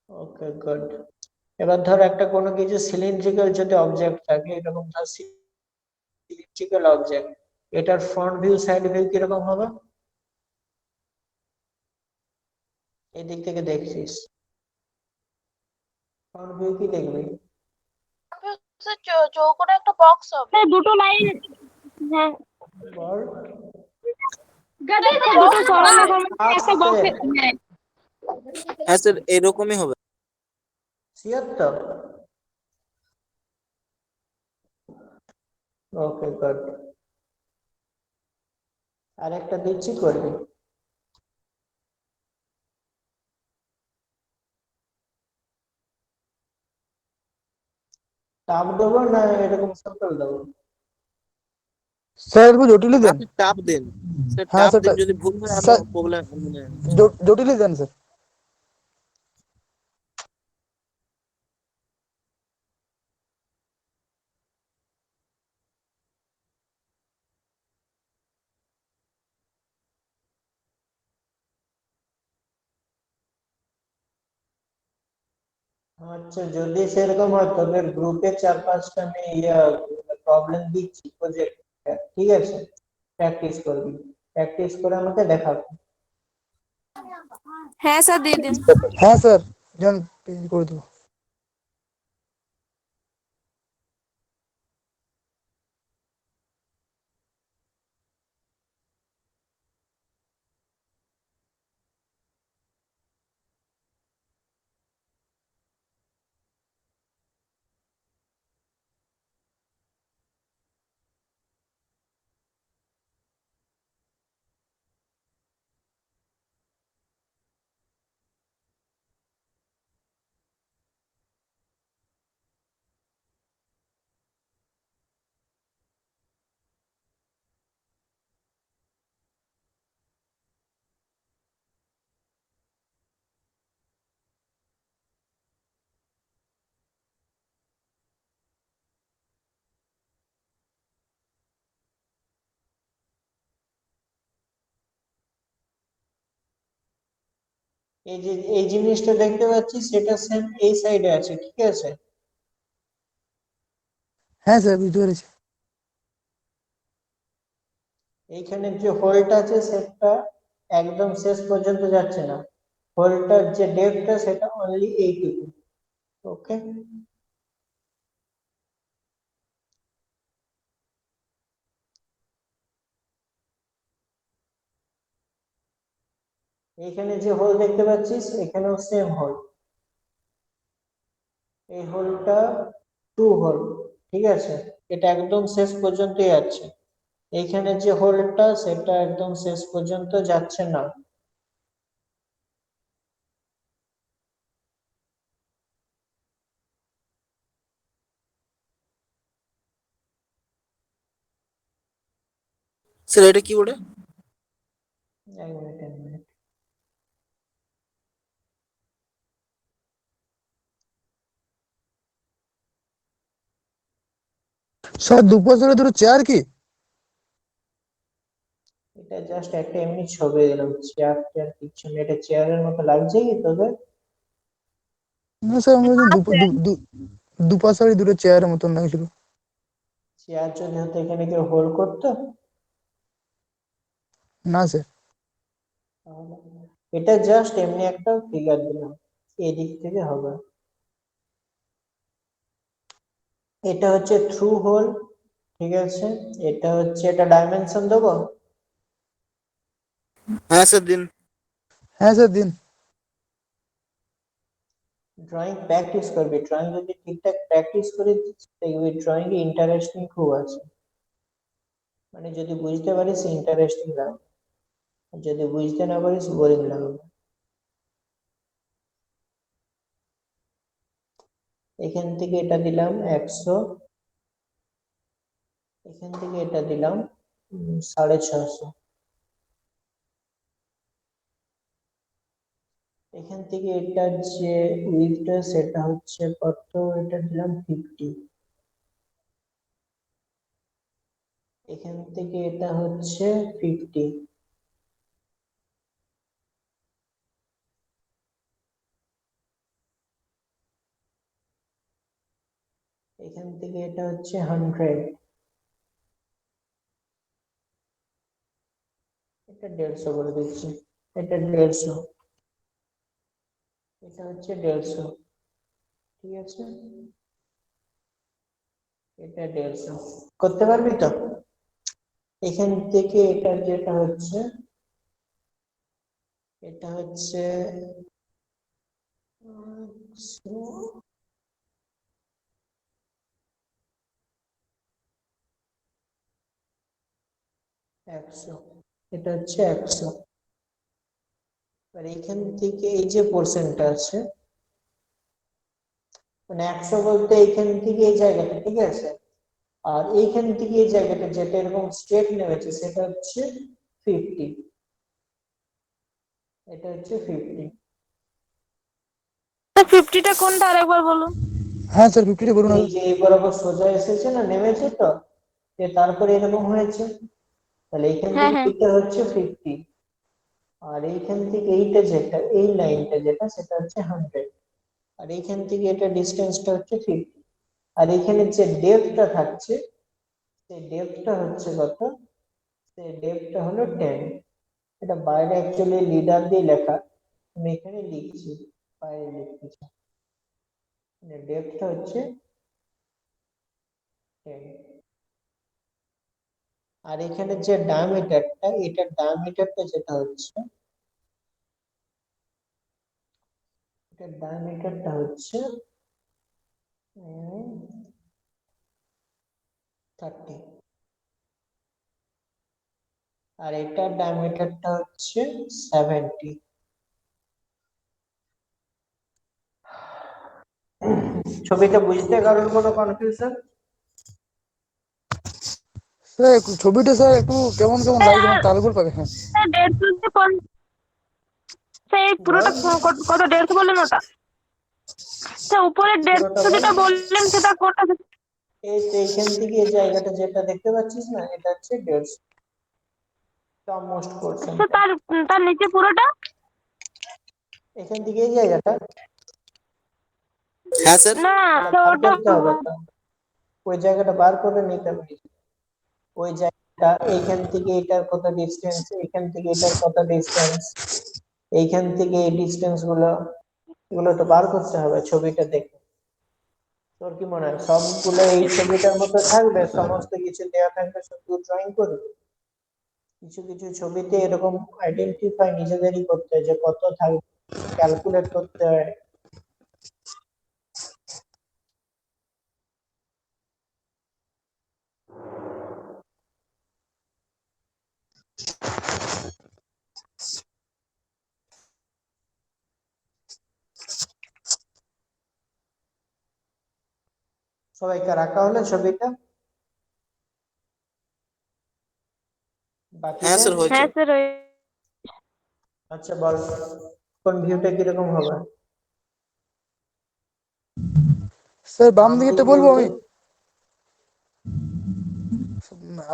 ওকে, গুড। এবার ধর একটা কোনো কিছু সিলিন্ড্রিক্যাল যদি অবজেক্ট থাকে, এরকম ধর সিলিন্ড্রিক্যাল অবজেক্ট, এটার ফ্রন্ট ভিউ সাইড ভিউ কিরকম হবে? এই দিক থেকে দেখছিস, ফ্রন্ট ভিউ কি দেখবি? চৌকোটা একটা বক্স হবে, দুটো লাইন। হ্যাঁ বল। দুটো সরলরেখার মধ্যে একটা আস্তে। বক্স। হ্যাঁ স্যার, এরকমই হবে। শিওর তো? ওকে, গুড। আরেকটা দিচ্ছি, করবি? টাপ দেবো না এরকম সিম্পল দেবো? স্যার একটু জটিলই দেন। আপনি টাপ দেন স্যার, হ্যাঁ টাপ স্যার। দেন, যদি ভুল হয় আরো স্যার প্রবলেম মানে। জটিলই দেন স্যার। আচ্ছা, যদি সেরকম হয় তবে গ্রুপে 4-5টা প্রবলেম দিচ্ছি প্রজেক্ট, ঠিক আছে? প্র্যাকটিস করবি, প্র্যাকটিস করে আমাকে দেখাবি। হ্যাঁ স্যার দিয়ে দিন। হ্যাঁ স্যার, যান পেজ করে দেবো। এই যে এই জিনিসটা দেখতে পাচ্ছিস, সেটা সেম এই সাইডে আছে, ঠিক আছে? হ্যাঁ স্যার বুঝতে পেরেছি। এইখানে যে হোলটা আছে সেটা একদম শেষ পর্যন্ত যাচ্ছে না, হোলটার যে ডেপথটা সেটা অনলি এইটুকু। ওকে, এইখানে যে হোল দেখতে পাচ্ছিস এখানেও সেম হোল। এই হোলটা টু হোল, ঠিক আছে? এটা একদম শেষ পর্যন্তই যাচ্ছে। এইখানে যে হোলটা সেটা একদম শেষ পর্যন্ত যাচ্ছে না। স্যার এটা কি বলে? এক মিনিট, এক মিনিট। স্যার দুপাশে দুটো চেয়ার কি? এটা জাস্ট একটা এমনি ছবি দিলাম, চেয়ার টেয়ার কিছু নেই, এটা চেয়ারের মতো লাগছে কি তোদের? না স্যার আমরা দুপাশে দুটো চেয়ারের মতন লাগছিল। চেয়ার যদি হতো এখানে কেউ হোল্ড করতো? না স্যার। তাহলে এটা জাস্ট এমনি একটা ফিগার দিলাম, এদিক থেকে হবে। এটা হচ্ছে থ্রু হোল, ঠিক আছে, এটা হচ্ছে, এটা ডাইমেনশন দেবো। হ্যাঁ স্যার দিন। হ্যাঁ স্যার দিন। ড্রয়িং প্র্যাকটিস করবি, ড্রয়িং যদি ঠিকঠাক প্র্যাকটিস করে দেখবি ড্রয়িং এ ইন্টারেস্টিং খুব আছে, মানে যদি বুঝতে পারিস ইন্টারেস্টিং লাগবে, আর যদি বুঝতে না পারিস বোরিং লাগবে। এখান থেকে এটা দিলাম 100, এখান থেকে এটা দিলাম 650, এখান থেকে এটার যে উইডথটা সেটা হচ্ছে কত, এটা দিলাম 50, এখান থেকে এটা হচ্ছে 50, এখান থেকে এটা হচ্ছে 100, এটা 150 করে দিচ্ছি, এটা 150, এটা হচ্ছে 150, ঠিক আছে, এটা 150 করতে পারবি তো। এখান থেকে এটা যেটা হচ্ছে, এটা হচ্ছে 100, এটা হচ্ছে 100, আর এখান থেকে এই যে পোর্শনটা আছে, মানে 100 বলতে এইখান থেকে এই জায়গাটা, ঠিক আছে, আর এইখান থেকে এই জায়গাটা যেটা এরকম স্ট্রেট নেমেছে সেটা হচ্ছে 50, এটা হচ্ছে 50। 50টা কোনটা আরেকবার বলুন। হ্যাঁ স্যার 50টা বলুন এই আগে। যে এই বরাবর সোজা এসেছে না, নেমেছে তো, যে তারপরে এরকম হয়েছে, তাহলে এইখান হ্যাঁ থেকে হ্যাঁ। এটা হচ্ছে 50, আর এইখান থেকে এইটা যেটা, এই লাইনটা যেটা সেটা হচ্ছে 100, আর এইখান থেকে এটা ডিস্টেন্সটা হচ্ছে 50, আর এখানে যে ডেপথটা থাকছে সেই ডেপথটা হচ্ছে কত, সেই ডেপথটা হলো 10, এটা বাইরে অ্যাকচুয়ালি লিডার দিয়ে লেখা, আমি এখানে লিখছি, বাইরে লিখতেছি, মানে ডেপথটা হচ্ছে 10, আর এখানে যে ডায়ামিটারটা, এটা ডায়ামিটারটা যেটা হচ্ছে, এটা ডায়ামিটারটা হচ্ছে 30, আর এটার ডায়ামিটারটা হচ্ছে 70। ছবিটা বুঝতে কারোর কোনো কনফিউশন? স্যার ছবিটা স্যার একটু কেমন কেমন লাগছে, মানে তালগোল পাবে। হ্যাঁ 150 যে সেই বল, পুরোটা কত কত 150 বললেন ওটা? আচ্ছা উপরে পুরোটা 150 বল। যেটা বললেন সেটা কোনটা? এই তো এইখান থেকে এই জায়গাটা যেটা দেখতে পাচ্ছিস না, এটা হচ্ছে 150, টপ মোস্ট আচ্ছা পোর্শনটা, তার তার নিচে পুরোটা? এখান থেকে এই জায়গাটা, হ্যাঁ স্যার। না তাহলে বার ওটা করতে হবে তো, ওই জায়গাটা বার করে নিতে হবে, ওই জায়গাটা এইখান থেকে এটার কত ডিস্টেন্স, এইখান থেকে এটার কত ডিস্টেন্স, এইখান থেকে এই ডিস্টেন্স গুলো, এগুলো তো বার করতে হবে ছবিটা দেখে। তোর কি মনে হয় সবগুলো এই ছবিটার মতো থাকবে, সমস্ত কিছু দেওয়া থাকবে, শুধু ড্রয়িং করবে? কিছু কিছু ছবিতে এরকম আইডেন্টিফাই নিজেদেরই করতে হয় যে কত থাকবে, ক্যালকুলেট করতে হয়। সবাইকে রাখা হলো ছবিটা হ্যাঁ বাকিদের? স্যার হয়েছে। হ্যাঁ স্যার ওই আচ্ছা বল, কোন ভিউটা কিরকম হবে? স্যার বাম বাম দিক দিকেরটা বলবো বলতে আমি।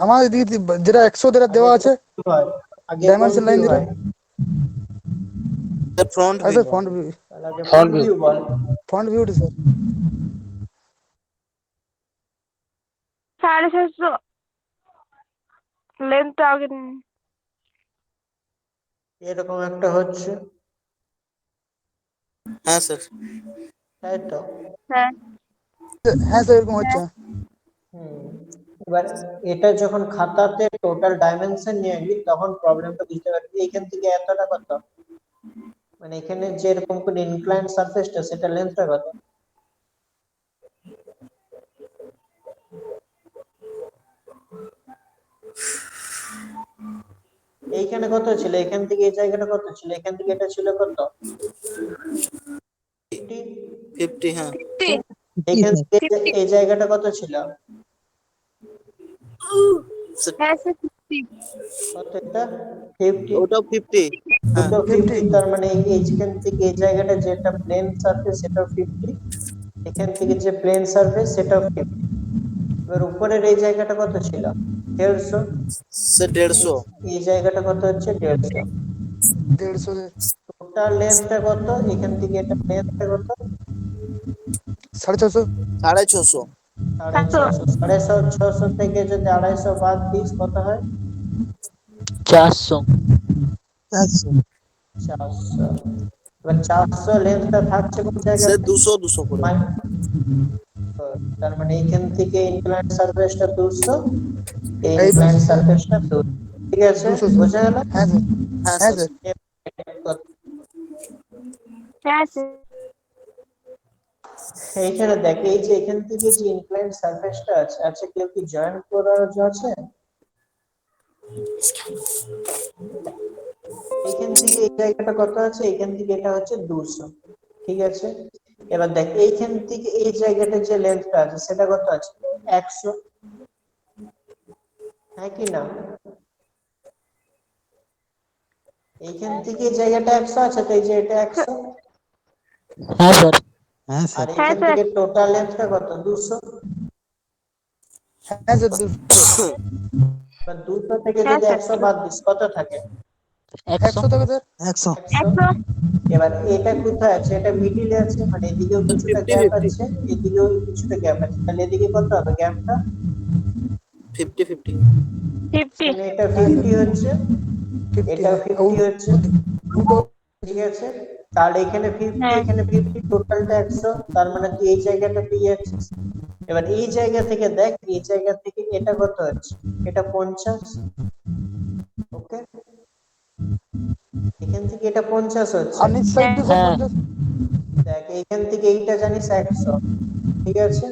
আমার এদিকে যেটা 100 যেটা আগে দেওয়া কোন আছে view হয়, আগে কোন ডাইমেনশন লাইন ভিউ যেটা। হয়? স্যার ফ্রন্ট আর ভিউ। Sir front view. তাহলে আগে ফ্রন্ট ফ্রন্ট ভিউ। ভিউ বল। ফ্রন্ট ভিউটা স্যার 750 লেন্থটা আগে এরকম একটা হচ্ছে, হ্যাঁ স্যার। তাই তো? হ্যাঁ হ্যাঁ স্যার এরকম হচ্ছে। হুম, এবার এটা যখন খাতাতে টোটাল ডাইমেনশন নিয়ে আসবি তখন প্রবলেমটা বুঝতে পারবি এইখান থেকে এতটা কত, মানে এখানে যে এরকম করে ইনক্লাইন সারফেসটা সেটা লেন্থটা কত, এইখানে কত ছিল, এখান থেকে এই জায়গাটা কত ছিল, এখান থেকে এটা ছিল কত 50, 50, হ্যাঁ। এখান থেকে এই জায়গাটা কত ছিল, হ্যাঁ স্যার 50। কত এটা 50, ওটাও 50, হ্যাঁ। দুটো 50, তার মানে এইখান থেকে এই জায়গাটা যেটা প্লেন সারফেস সেটাও 50, এখান থেকে যে প্লেন সারফেস সেটাও 50। এবার উপরের এই জায়গাটা কত ছিল 150, সে 150, এই জায়গাটা কত হচ্ছে 150, 150 টোটাল লেন্থটা কত, এখান থেকে এটা লেন্থটা কত 450 650, 650, 650 থেকে যদি 250 বাদ দিস কত হয় 400 400। এবার 400 লেন্থটা থাকছে কোন সে জায়গায়, 200 করে। তার মানে এইখান থেকে ইনক্লাইন সারফেসটা 200, এই এই ইনক্লাইন 200 সারফেসটা 200, ঠিক আছে 200 স্যার। বোঝা গেল। হ্যাঁ স্যার, হ্যাঁ হ্যাঁ স্যার। স্যার। হ্যাঁ স্যার। এইখানে দেখ এই যে এখান থেকে যে ইনক্লাইন সারফেসটা আছে, আচ্ছা কেউ কি জয়েন করার আছে, এইখান থেকে এই জায়গাটা কত আছে, এইখান থেকে এটা হচ্ছে 200, ঠিক আছে। এবার দেখ এইখান থেকে এই জায়গাটা যে লেন্থটা আছে সেটা কত আছে 100, হ্যাঁ কি না, এইখান থেকে এই জায়গাটা 100 আছে, তো এই যে এটা 100, হ্যাঁ স্যার আর হ্যাঁ এইখান স্যার। থেকে টোটাল লেন্থটা কত 200, হ্যাঁ স্যার 200 এবার 200 থেকে হ্যাঁ যদি স্যার। 100 বাদ দিস কত থাকে 100 টাকা স্যার। 100 100। এবার এটা কোথায় আছে, এটা মিডিলে আছে, মানে এদিকেও কিছুটা 50, গ্যাপ 50, আছে, এদিকেও কিছুটা গ্যাপ আছে, তাহলে এদিকে কত হবে গ্যাপটা, 50, 50, 50। মানে এটা 50 হচ্ছে, 50 এটা হ্যাঁ। 50 হচ্ছে, দুটো ঠিক আছে। তাহলে এখানে 50, হ্যাঁ। এখানে 50, টোটালটা 100, তার মানে তুই এই জায়গাটা পেয়ে যাচ্ছিস। এবার এই জায়গা থেকে দেখ, এই জায়গা থেকে এটা কত হচ্ছে, এটা 50, ওকে, এখান থেকে এটা 50 হচ্ছে, আর নিচ সাইডে স্যার হ্যাঁ। 50। দেখ এইখান থেকে এইটা জানিস 100, ঠিক আছে,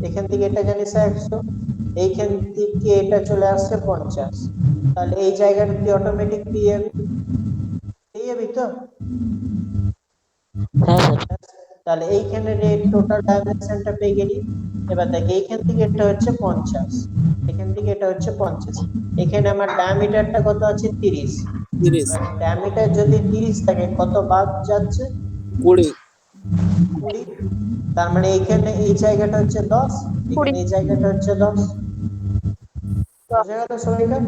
এখান থেকে এটা জানিস 100, এইখান থেকে এটা চলে আসছে 50, তাহলে এই জায়গাটা তুই অটোমেটিক পেয়ে যাবি তো, হ্যাঁ স্যার তাহলে এইখানে টোটাল ডাইমেনশনটা পেয়ে গেলি। এবার দেখ এইখান থেকে এটা হচ্ছে 50, এখান থেকে এটা হচ্ছে 50, এখানে আমার ডায়ামিটারটা কত আছে 30, 30, ডায়ামিটার যদি 30 থাকে কত বাদ যাচ্ছে 20, 20, তার মানে এইখানে এই জায়গাটা হচ্ছে 10, এখানে এই জায়গাটা হচ্ছে 10, বোঝা গেল সবাইটা।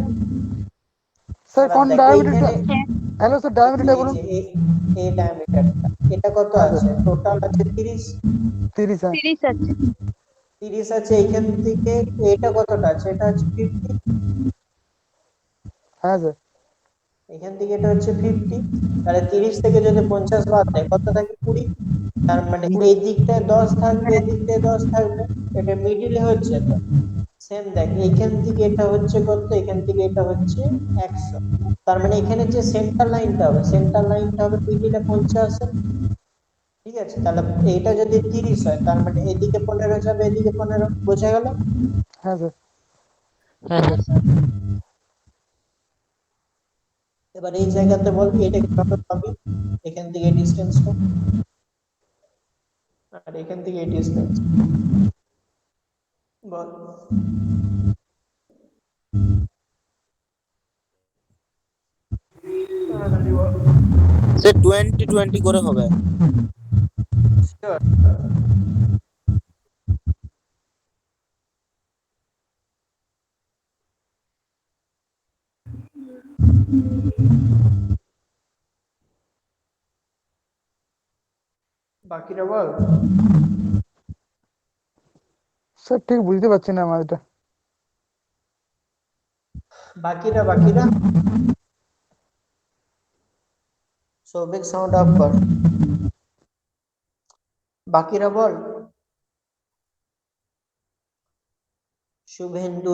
স্যার এবার কোন দেখ ডায়ামিটারটা, এইখানে হ্যালো স্যার ডায়ামিটারটা এই বলুন। যে এই ডায়ামিটারটা এটা কত হ্যাঁ আছে, স্যার টোটাল আছে 30, 30 হ্যাঁ। 30 আছে। 30 আছে, এইখান থেকে এটা কতটা আছে, এটা হচ্ছে 50, হ্যাঁ স্যার এখান থেকে এটা হচ্ছে 50, তাহলে 30 থেকে যদি 50 বাদ দেয় কত থাকে 20, তার মানে এই দিকটায় 10 থাকবে, এই দিকটায় 10 থাকবে, এটা মিডিলে হচ্ছে তো সেম। দেখ এইখান থেকে এটা হচ্ছে কত, এখান থেকে এটা হচ্ছে 100, তার মানে এখানে যে সেন্টার লাইনটা হবে, সেন্টার লাইনটা হবে মিডিলে 50, ঠিক আছে। তাহলে এইটা যদি 30 হয় তার মানে এদিকে 15 যাবে, এদিকে 15, বোঝা গেল। হ্যাঁ স্যার। হ্যাঁ স্যার এবার এই জায়গাতে বলবি এটাকে কত পাবি, এখান থেকে এই ডিসটেন্সটা আর এখান থেকে এই ডিসটেন্স বল, তাড়াতাড়ি বল। সে 20, 20 করে হবে। Sure. বাকিটা বল। স্যার ঠিক বুঝতে পারছি না আমার এটা। বাকিরা সৌভিক সাউন্ড অফ কর, বাকিরা বল। শুভেন্দু,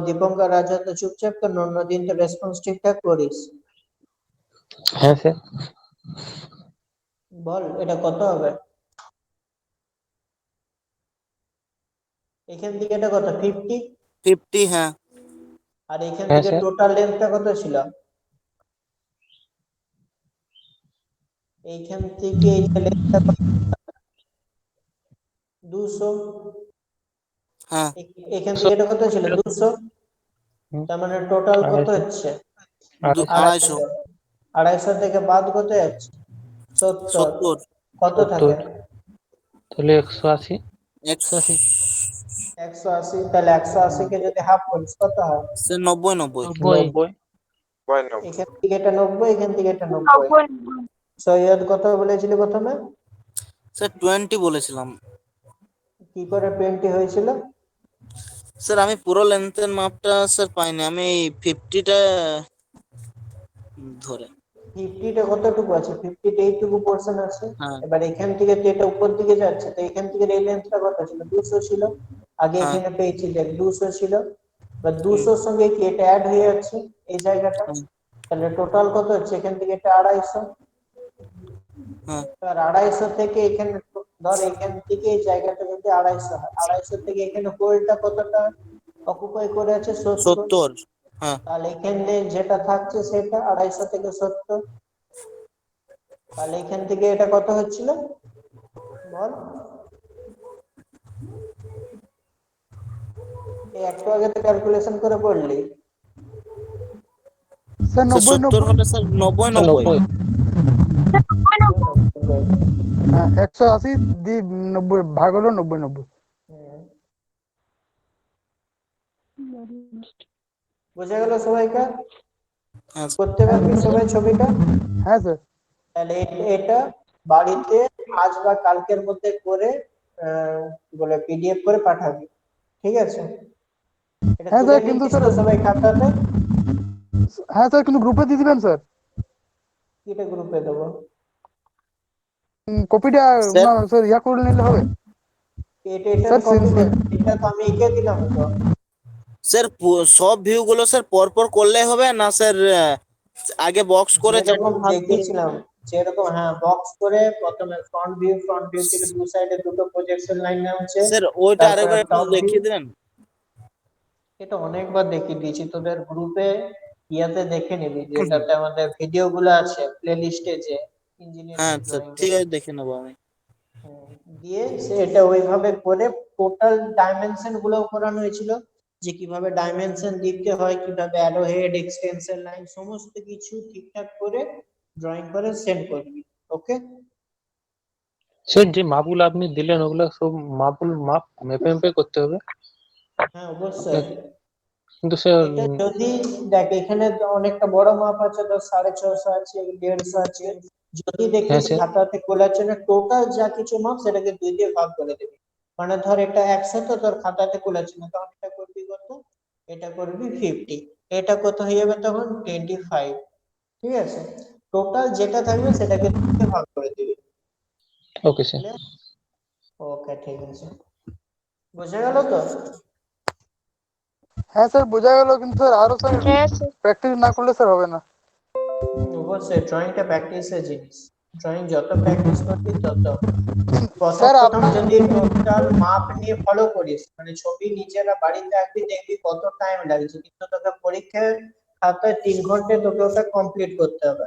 দীপঙ্কর রাজা তো চুপচাপ কেন? অন্যদিন তো রেসপন্স ঠিকঠাক করিস। হ্যাঁ স্যার। বল এটা কত হবে? এখান থেকে এটা কত? 50? 50, হ্যাঁ। আর এখান হ্যাঁ, থেকে স্যার। টোটাল লেন্থটা কত ছিল? এইখান থেকে এই যে লেন্থটা 200, হ্যাঁ, এখান থেকে এটা কত ছিল? 200। হুম, তার মানে টোটাল কত 250 হচ্ছে? 250 250 থেকে বাদ কত যাচ্ছে? 70। 70 কত 70 থাকে? তাহলে 180। 180 180। তাহলে 180 কে যদি হাফ করিস কত হয়? সে 90 90। 90। এখান থেকে এটা 90, এখান থেকে এটা 90। 90। সৈয়দ কত বলেছিলি প্রথমে? স্যার 20 বলেছিলাম। কি করে 20 হয়েছিল? স্যার আমি পুরো লেন্থের মাপটা স্যার পাইনি, আমি 50টা ধরে। 50টা কতটুকু আছে? 50তে এইটুকু পোর্শন আছে। হ্যাঁ এবার এখান থেকে তো এটা উপর দিকে যাচ্ছে, তো এখান থেকে এই লেন্থটা কত ছিল? 200 ছিল। আগে হ্যাঁ এখানে পেয়েছি দেখ 200 ছিল। এবার হুম, 200 সঙ্গে কি এটা অ্যাড হয়ে যাচ্ছে এই জায়গাটা? হুম, তাহলে টোটাল কত হচ্ছে? এখান থেকে এটা 250। হ্যাঁ আর 250 থেকে এখানে ধর এখান থেকে এই জায়গাটা যদি 250 হয়, 250 থেকে এখানে হোলটা কতটা অকুপাই করে আছে? 70। 70, হ্যাঁ। তাহলে এখানে যেটা থাকছে সেটা 250 থেকে 70। তাহলে এখান থেকে এটা কত হচ্ছিল বল? এই একটু আগে তো ক্যালকুলেশন করে পড়লি। Sir sir 90 70 90। হলে স্যার 90 স্যার 90। 90। হ্যাঁ 180 দিয়ে 90 ভাগ হলো 90 90। হুম। বোঝা গেল সবাইকার? হ্যাঁ করতে পারবি সবাই ছবিটা? হ্যাঁ স্যার। তাহলে এটা বাড়িতে আজ বা কালকের মধ্যে করে কি বলে পিডিএফ করে পাঠাবি, ঠিক আছে? এটা হ্যাঁ তুলে স্যার কিন্তু নিচ্ছিস স্যার, তো সবাই খাতাতে? হ্যাঁ স্যার কিন্তু গ্রুপে দিয়ে দিবেন স্যার। কিটা গ্রুপে দেবো? কপিটা স্যার। না স্যার ইয়া করে নিলে হবে এটার স্যার। কপি দে, এটা তো আমি এঁকে দিলাম তো। স্যার সব ভিউ গুলো স্যার পরপর করলে হবে না স্যার? আগে বক্স করে যেরকম চারটে ভাগ করে। দেখিয়েছিলাম, যেরকম হ্যাঁ বক্স করে প্রথমে ফ্রন্ট ভিউ থেকে দু সাইডে দুটো প্রজেকশন লাইন নামছে, স্যার ওইটা তারপরে আরেকবার একটু টপ ভিউ। দেখিয়ে দিলেন। এটা অনেকবার দেখিয়ে দিয়েছি তোদের গ্রুপে, ইয়াতে দেখে নিবি যেটাতে আমাদের ভিডিও গুলো আছে প্লে লিস্টে, যে হ্যাঁ ইঞ্জিনিয়ারিং স্যার ড্রয়িং ঠিক আছে, দেখে নেবো আমি। দিয়ে সেটা ওইভাবে করে টোটাল ডাইমেনশন গুলো করানো হয়েছিল, যে কিভাবে ডাইমেনশন দিতে হয়, কিভাবে অ্যারো হেড এক্সটেনশন লাইন সমস্ত কিছু ঠিকঠাক করে ড্রয়িং করে সেন্ড করবি। ওকে? স্যার যে মাপগুলো আপনি দিলেন ওগুলো সব মাপ মেপে মেপে করতে হবে। হ্যাঁ অবশ্যই। কিন্তু স্যার এটা যদি দেখ এখানে তো অনেকটা বড় মাপ আছে, ধর 650 আছে, 150 আছে, যদি হ্যাঁ দেখিস স্যার। খাতাতে কোলাচ্ছে না টোটাল যা কিছু মাপ সেটাকে 2 দিয়ে ভাগ করে দিবি। মানে ধর এটা 100, তো তোর খাতাতে কোলাচ্ছে না, তখন এটা করবি কত? এটা করবি 50। এটা কত হয়ে যাবে তখন? 25। ঠিক আছে? টোটাল যেটা থাকবে সেটাকে 2 দিয়ে ভাগ করে দিবি। Okay sir. ওকে ঠিক আছে, বোঝা গেল তো? হ্যাঁ স্যার বোঝা গেল, কিন্তু স্যার আরো স্যার হ্যাঁ স্যার। প্র্যাকটিস না করলে স্যার হবে না। অবশ্যই ড্রয়িংটা প্র্যাকটিসের জিনিস, ড্রয়িং যত প্র্যাকটিস করবি তত। প্রথম স্যার প্রথম আপনার যদি টোটাল মাপ নিয়ে ফলো করিস, মানে ছবি নিজেরা বাড়িতে আঁকবি, দেখবি কত টাইম লাগছে, কিন্তু তোকে পরীক্ষায় খাতায় 3 ঘন্টায় তোকে ওটা কমপ্লিট করতে হবে।